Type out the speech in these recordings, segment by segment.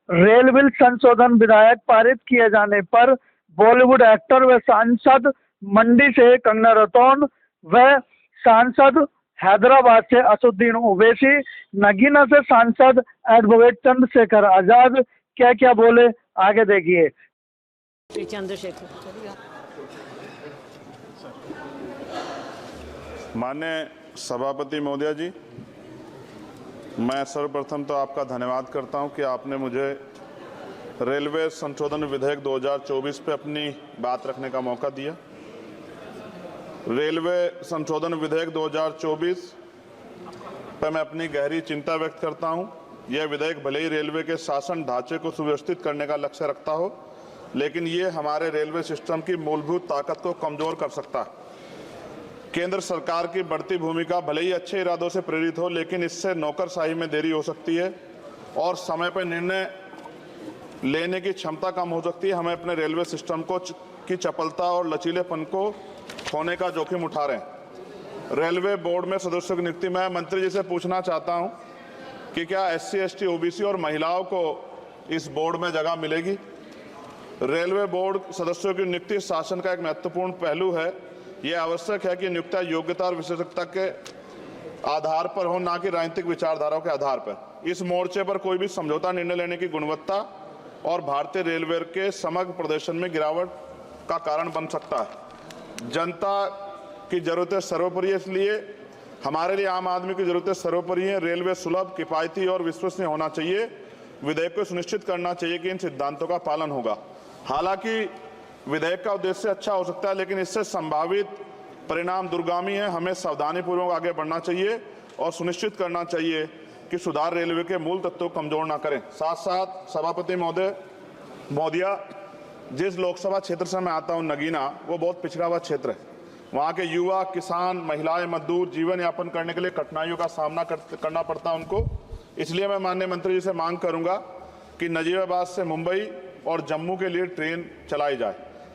Rail bill संशोधन विधेयक पारित किए जाने पर बॉलीवुड एक्टर व सांसद मंडी से कंगना रनौत व सांसद हैदराबाद से असदुद्दीन ओवैसी, नगीना से सांसद एडवोकेट चंद्रशेखर आजाद क्या क्या बोले, आगे देखिए। माननीय सभापति महोदय जी, मैं सर्वप्रथम तो आपका धन्यवाद करता हूं कि आपने मुझे रेलवे संशोधन विधेयक 2024 पे अपनी बात रखने का मौका दिया। रेलवे संशोधन विधेयक 2024 पर मैं अपनी गहरी चिंता व्यक्त करता हूं। यह विधेयक भले ही रेलवे के शासन ढांचे को सुव्यवस्थित करने का लक्ष्य रखता हो, लेकिन ये हमारे रेलवे सिस्टम की मूलभूत ताकत को कमजोर कर सकता है। केंद्र सरकार की बढ़ती भूमिका भले ही अच्छे इरादों से प्रेरित हो, लेकिन इससे नौकरशाही में देरी हो सकती है और समय पर निर्णय लेने की क्षमता कम हो सकती है। हमें अपने रेलवे सिस्टम की चपलता और लचीलेपन को खोने का जोखिम उठा रहे हैं। रेलवे बोर्ड में सदस्यों की नियुक्ति, मैं मंत्री जी से पूछना चाहता हूं कि क्या SC, ST, OBC और महिलाओं को इस बोर्ड में जगह मिलेगी? रेलवे बोर्ड सदस्यों की नियुक्ति शासन का एक महत्वपूर्ण पहलू है। यह आवश्यक है कि नियुक्तियां योग्यता और विशेषज्ञता के आधार पर हो, न कि राजनीतिक विचारधाराओं के आधार पर। इस मोर्चे पर कोई भी समझौता निर्णय लेने की गुणवत्ता और भारतीय रेलवे के समग्र प्रदर्शन में गिरावट का कारण बन सकता है। जनता की जरूरतें सर्वोपरि है, इसलिए हमारे लिए आम आदमी की जरूरतें सर्वोपरि हैं। रेलवे सुलभ, किफायती और विश्वसनीय होना चाहिए। विधेयक को सुनिश्चित करना चाहिए कि इन सिद्धांतों का पालन होगा। हालांकि विधेयक का उद्देश्य अच्छा हो सकता है, लेकिन इससे संभावित परिणाम दूरगामी है। हमें सावधानीपूर्वक आगे बढ़ना चाहिए और सुनिश्चित करना चाहिए कि सुधार रेलवे के मूल तत्वों को कमजोर ना करें। साथ साथ सभापति महोदया, जिस लोकसभा क्षेत्र से मैं आता हूं, नगीना, वो बहुत पिछड़ा हुआ क्षेत्र है। वहाँ के युवा, किसान, महिलाएं, मजदूर जीवन यापन करने के लिए कठिनाइयों का सामना करना पड़ता है उनको। इसलिए मैं माननीय मंत्री जी से मांग करूंगा कि नजीबाबाद से मुंबई और जम्मू के लिए ट्रेन चलाई जाए।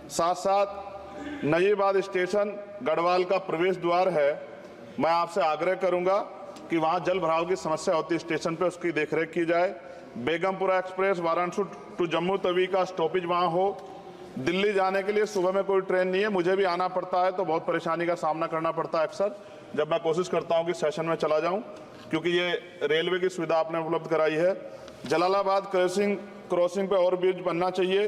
साथ साथ नजीबाबाद स्टेशन गढ़वाल का प्रवेश द्वार है। मैं आपसे आग्रह करूंगा कि वहां जल भराव की समस्या होती है स्टेशन पे, उसकी देखरेख की जाए। बेगमपुरा एक्सप्रेस वाराणसी टू जम्मू तवी का स्टॉपेज वहां हो। दिल्ली जाने के लिए सुबह में कोई ट्रेन नहीं है, मुझे भी आना पड़ता है तो बहुत परेशानी का सामना करना पड़ता है अक्सर, जब मैं कोशिश करता हूं कि सेशन में चला जाऊं, क्योंकि ये रेलवे की सुविधा आपने उपलब्ध कराई है। जलालाबाद क्रॉसिंग पे ओवरब्रिज बनना चाहिए।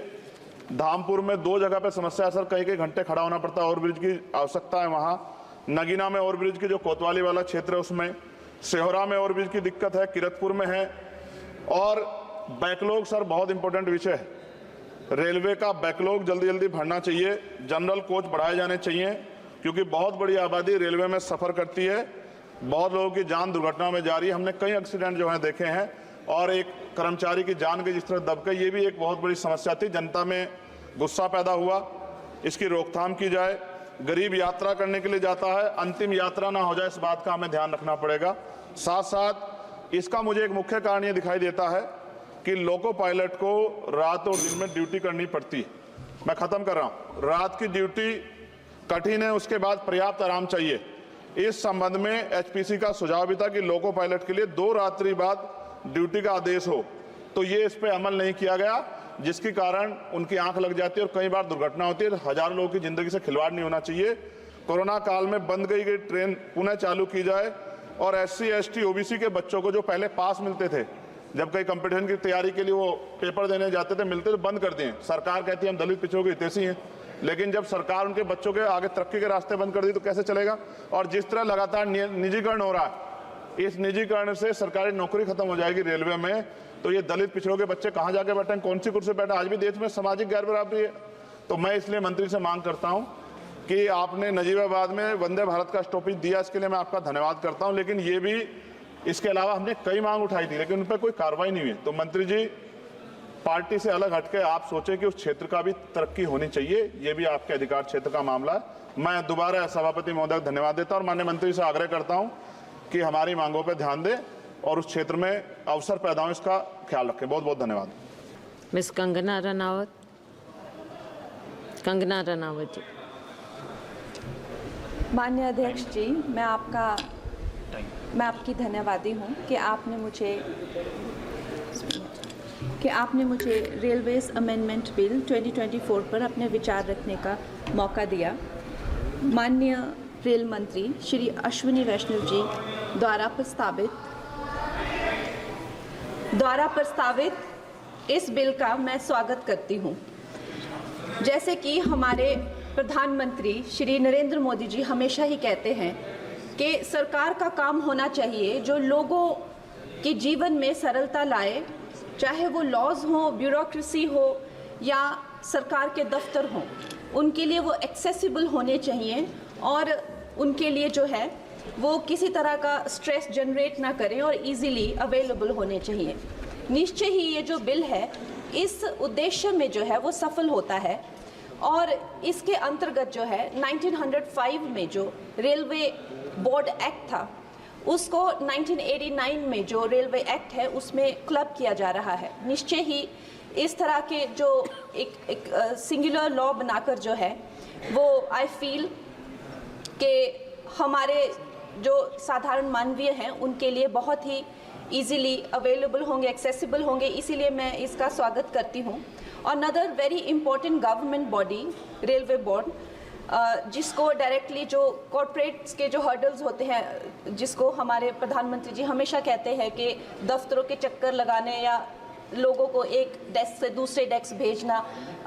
धामपुर में 2 जगह पे समस्या है सर, कई घंटे खड़ा होना पड़ता है, ओवरब्रिज की आवश्यकता है वहाँ। नगीना में ओवरब्रिज की जो कोतवाली वाला क्षेत्र है उसमें, सेहोरा में ओवरब्रिज की दिक्कत है, किरतपुर में है। और बैकलॉग सर बहुत इंपॉर्टेंट विषय है। रेलवे का बैकलॉग जल्दी भरना चाहिए। जनरल कोच बढ़ाए जाने चाहिए, क्योंकि बहुत बड़ी आबादी रेलवे में सफर करती है। बहुत लोगों की जान दुर्घटना में जा रही है। हमने कई एक्सीडेंट जो है देखे हैं, और एक कर्मचारी की जान के जिस तरह दब गई, ये भी एक बहुत बड़ी समस्या थी। जनता में गुस्सा पैदा हुआ, इसकी रोकथाम की जाए। गरीब यात्रा करने के लिए जाता है, अंतिम यात्रा ना हो जाए, इस बात का हमें ध्यान रखना पड़ेगा। साथ साथ इसका मुझे एक मुख्य कारण ये दिखाई देता है कि लोको पायलट को रात और दिन में ड्यूटी करनी पड़ती है। मैं खत्म कर रहा हूं। रात की ड्यूटी कठिन है, उसके बाद पर्याप्त आराम चाहिए। इस संबंध में HPC का सुझाव भी था कि लोको पायलट के लिए 2 रात्रि बाद ड्यूटी का आदेश हो, तो ये इस पे अमल नहीं किया गया, जिसके कारण उनकी आंख लग जाती है और कई बार दुर्घटना होती है। हजारों लोगों की जिंदगी से खिलवाड़ नहीं होना चाहिए। कोरोना काल में बंद गई ट्रेन पुनः चालू की जाए, और SC, ST, OBC के बच्चों को जो पहले पास मिलते थे, जब कई कंपटीशन की तैयारी के लिए वो पेपर देने जाते थे, मिलते तो बंद कर दिए। सरकार कहती है हम दलित पिछड़ों के हितैषी हैं, लेकिन जब सरकार उनके बच्चों के आगे तरक्की के रास्ते बंद कर दी तो कैसे चलेगा? और जिस तरह लगातार निजीकरण हो रहा है, इस निजीकरण से सरकारी नौकरी खत्म हो जाएगी रेलवे में, तो ये दलित पिछड़ों के बच्चे कहाँ जाके बैठे, कौन सी कुर्सी बैठे? आज भी देश में सामाजिक गैर बराबरी है। तो मैं इसलिए मंत्री से मांग करता हूँ कि आपने नजीबाबाद में वंदे भारत का स्टॉपेज दिया, इसके लिए मैं आपका धन्यवाद करता हूँ। लेकिन ये भी, इसके अलावा हमने कई मांग उठाई थी, लेकिन उन पर कोई कार्रवाई नहीं हुई। तो मंत्री जी, पार्टी से अलग हटके आप सोचें कि उस क्षेत्र का भी तरक्की होनी चाहिए, ये भी आपके अधिकार क्षेत्र का मामला है। मैं दोबारा सभापति महोदय को धन्यवाद देता हूं और माननीय मंत्री से आग्रह करता हूं कि हमारी मांगों पर ध्यान दें और उस क्षेत्र में अवसर पैदा हो, इसका ख्याल रखें। बहुत बहुत धन्यवाद। मिस कंगना रनावत जी। माननीय अध्यक्ष जी, मैं आपकी धन्यवादी हूँ कि आपने मुझे कि आपने मुझे रेलवेज अमेंडमेंट बिल 2024 पर अपने विचार रखने का मौका दिया। माननीय रेल मंत्री श्री अश्विनी वैष्णव जी द्वारा प्रस्तावित इस बिल का मैं स्वागत करती हूँ। जैसे कि हमारे प्रधानमंत्री श्री नरेंद्र मोदी जी हमेशा ही कहते हैं कि सरकार का काम होना चाहिए जो लोगों के जीवन में सरलता लाए, चाहे वो लॉज हो, ब्यूरोक्रेसी हो या सरकार के दफ्तर हों, उनके लिए वो एक्सेसिबल होने चाहिए और उनके लिए जो है वो किसी तरह का स्ट्रेस जनरेट ना करें और इजीली अवेलेबल होने चाहिए। निश्चय ही ये जो बिल है इस उद्देश्य में जो है वो सफल होता है और इसके अंतर्गत जो है 1905 में जो रेलवे बोर्ड एक्ट था उसको 1989 में जो रेलवे एक्ट है उसमें क्लब किया जा रहा है। निश्चय ही इस तरह के जो एक सिंगुलर लॉ बनाकर जो है वो आई फील कि हमारे जो साधारण मानवीय हैं उनके लिए बहुत ही इजीली अवेलेबल होंगे, एक्सेसिबल होंगे, इसीलिए मैं इसका स्वागत करती हूँ। Another very important government body railway board, जिसको डायरेक्टली जो कॉर्पोरेट्स के जो हर्डल्स होते हैं, जिसको हमारे प्रधानमंत्री जी हमेशा कहते हैं कि दफ्तरों के चक्कर लगाने या लोगों को एक डेस्क से दूसरे डेस्क भेजना,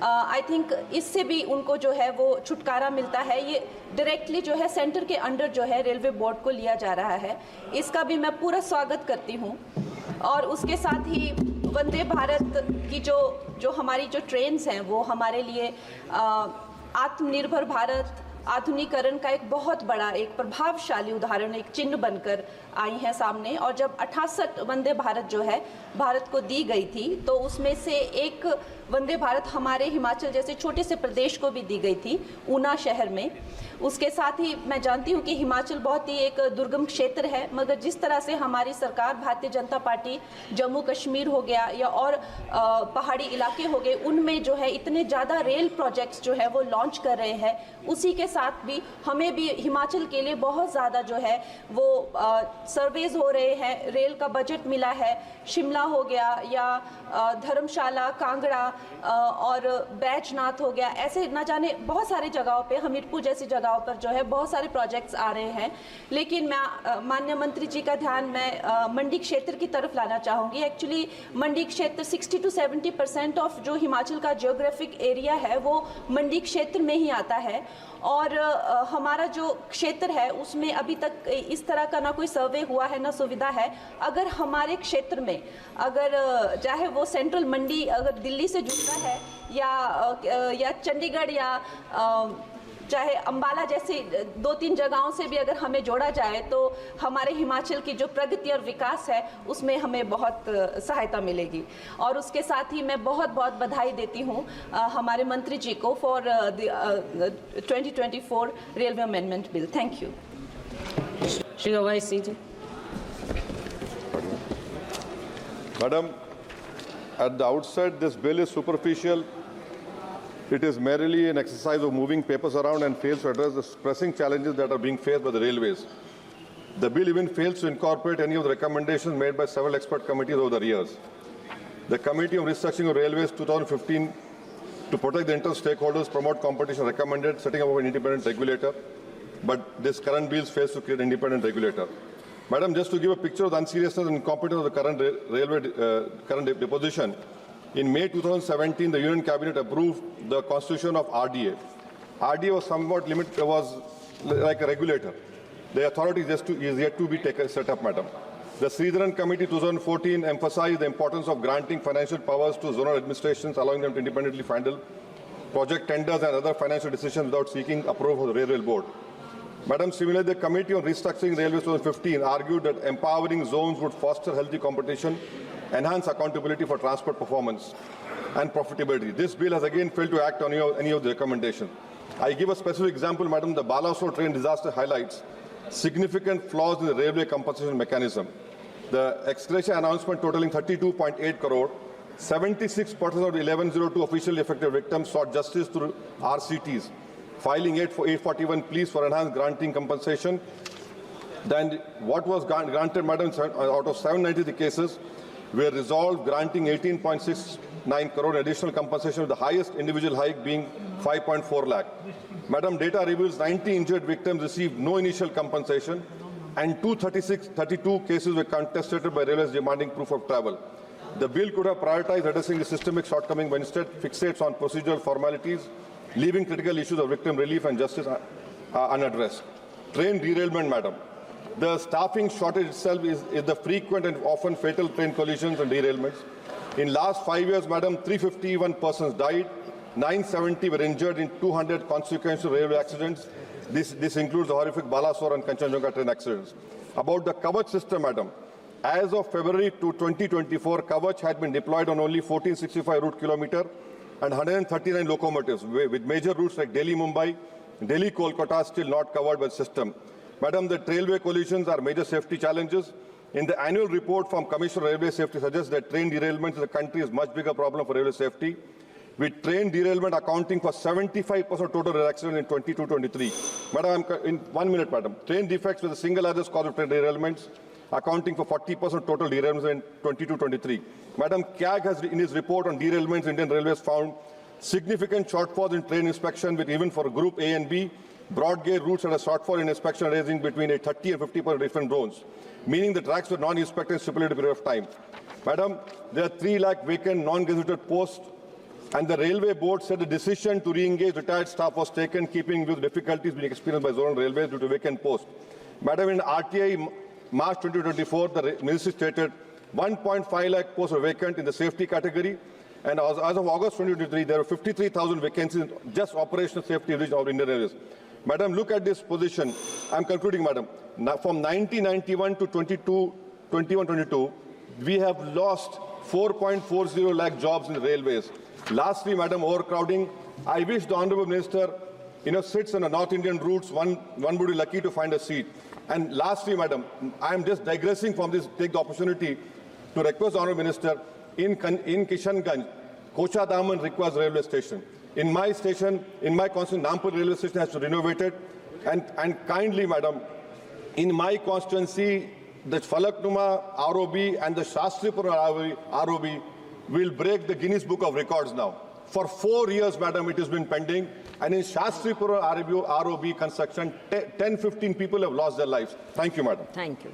आई थिंक इससे भी उनको जो है वो छुटकारा मिलता है। ये डायरेक्टली जो है सेंटर के अंडर जो है रेलवे बोर्ड को लिया जा रहा है, इसका भी मैं पूरा स्वागत करती हूँ। और उसके साथ ही वंदे भारत की जो हमारी जो ट्रेन्स हैं वो हमारे लिए आत्मनिर्भर भारत आधुनिकीकरण का एक बहुत बड़ा, एक प्रभावशाली उदाहरण, एक चिन्ह बनकर आई हैं सामने। और जब 68 वंदे भारत जो है भारत को दी गई थी तो उसमें से एक वंदे भारत हमारे हिमाचल जैसे छोटे से प्रदेश को भी दी गई थी, ऊना शहर में। उसके साथ ही मैं जानती हूँ कि हिमाचल बहुत ही एक दुर्गम क्षेत्र है, मगर जिस तरह से हमारी सरकार भारतीय जनता पार्टी जम्मू कश्मीर हो गया या और पहाड़ी इलाके हो गए, उनमें जो है इतने ज़्यादा रेल प्रोजेक्ट्स जो है वो लॉन्च कर रहे हैं, उसी के साथ भी हमें भी हिमाचल के लिए बहुत ज़्यादा जो है वो सर्वेज हो रहे हैं, रेल का बजट मिला है। शिमला हो गया या धर्मशाला, कांगड़ा और बैजनाथ हो गया, ऐसे ना जाने बहुत सारी जगहों पे, हमीरपुर जैसी जगहों पर जो है बहुत सारे प्रोजेक्ट्स आ रहे हैं। लेकिन मैं माननीय मंत्री जी का ध्यान मैं मंडी क्षेत्र की तरफ लाना चाहूँगी। एक्चुअली मंडी क्षेत्र 60 to 70% ऑफ जो हिमाचल का जियोग्राफिक एरिया है वो मंडी क्षेत्र में ही आता है और हमारा जो क्षेत्र है उसमें अभी तक इस तरह का ना कोई सर्वे हुआ है ना सुविधा है। अगर हमारे क्षेत्र में अगर चाहे वो सेंट्रल मंडी अगर दिल्ली से जुड़ रहा है या चंडीगढ़ या चाहे अंबाला जैसी 2-3 जगहों से भी अगर हमें जोड़ा जाए तो हमारे हिमाचल की जो प्रगति और विकास है उसमें हमें बहुत सहायता मिलेगी। और उसके साथ ही मैं बहुत बहुत बधाई देती हूँ हमारे मंत्री जी को for 2024 railway amendment bill. Thank you. Shri Owaisi ji. Madam, at the outset, this bill is superficial. It is merely an exercise of moving papers around and fails to address the pressing challenges that are being faced by the railways. The bill even fails to incorporate any of the recommendations made by several expert committees over the years. The Committee on Restructuring of Railways 2015 to protect the interest of stakeholders, promote competition recommended setting up an independent regulator, but this current bill fails to create an independent regulator. Madam, just to give a picture of the unseriousness and incompetence of the current current deposition, in May 2017, the Union Cabinet approved the constitution of RDA. RDA was somewhat limited, was like a regulator. The authority is yet to be set up, Madam. The Sridharan Committee 2014 emphasized the importance of granting financial powers to zonal administrations, allowing them to independently handle project tenders and other financial decisions without seeking approval of the Railway Board. Madam, similarly, the Committee on Restructuring Railways 2015 argued that empowering zones would foster healthy competition, enhance accountability for transport performance and profitability. This bill has again failed to act on any of the recommendations. I give a specific example, Madam. The Balasore train disaster highlights significant flaws in the railway compensation mechanism. The ex-gratia announcement totaling 32.8 crore, 76% of the 1102 officially affected victims sought justice through RCTs, filing 841 pleas for enhanced granting compensation. Then what was granted, Madam, out of 790 cases, were resolved, granting 18.69 crore additional compensation, with the highest individual hike being 5.4 lakh. Madam, data reveals 90 injured victims received no initial compensation, and 32 cases were contested by railways demanding proof of travel. The bill could have prioritized addressing the systemic shortcoming, but instead fixates on procedural formalities, leaving critical issues of victim relief and justice unaddressed. Train derailment, madam. The staffing shortage itself is the frequent and often fatal train collisions and derailments. In last 5 years, madam, 351 persons died, 970 were injured in 200 consequential railway accidents. This includes the horrific Balasore and Kanchenjunga train accidents. About the Kavach system, madam, as of February 2024, Kavach had been deployed on only 1465 route kilometer and 139 locomotives, with major routes like Delhi-Mumbai, Delhi-Kolkata still not covered by the system. Madam, the railway collisions are major safety challenges. In the annual report from Commissioner of Railway Safety suggests that train derailments in the country is much bigger problem for railway safety, with train derailment accounting for 75% of total rail accidents in 22-23. Madam, in 1 minute, madam. Train defects were the single largest cause of train derailments, accounting for 40% of total derailments in 22-23. Madam, CAG has, in his report on derailments, Indian Railways found significant shortfalls in train inspection, with even for Group A and B, broad gauge routes had a shortfall in inspection ranging between a 30 and 50% different zones, meaning the tracks were non-inspected in stipulated period of time. Madam, there are 3 lakh vacant non-gazetted posts, and the railway board said the decision to re-engage retired staff was taken, keeping with difficulties being experienced by zonal railways due to vacant posts. Madam, in RTI March 2024, the ministry stated 1.5 lakh posts were vacant in the safety category, and as of August 2023, there were 53,000 vacancies in just operational safety division of Indian Railways. Madam, look at this position. I'm concluding, madam. Now, from 1991 to 21-22, we have lost 4.40 lakh jobs in the railways. Lastly, madam, overcrowding. I wish the Honourable Minister, sits on the North Indian routes. One would be lucky to find a seat. And lastly, madam, I am just digressing from this, take the opportunity to request the Honourable Minister, in Kishanganj, Kocha Daman requires railway station. In my station, in my constituency, Nampur railway station has to be renovated. And kindly, madam, in my constituency, the Falaknuma ROB and the Shastripura ROB will break the Guinness Book of Records now. For 4 years, madam, it has been pending. And in Shastripura ROB construction, 10-15 people have lost their lives. Thank you, madam. Thank you.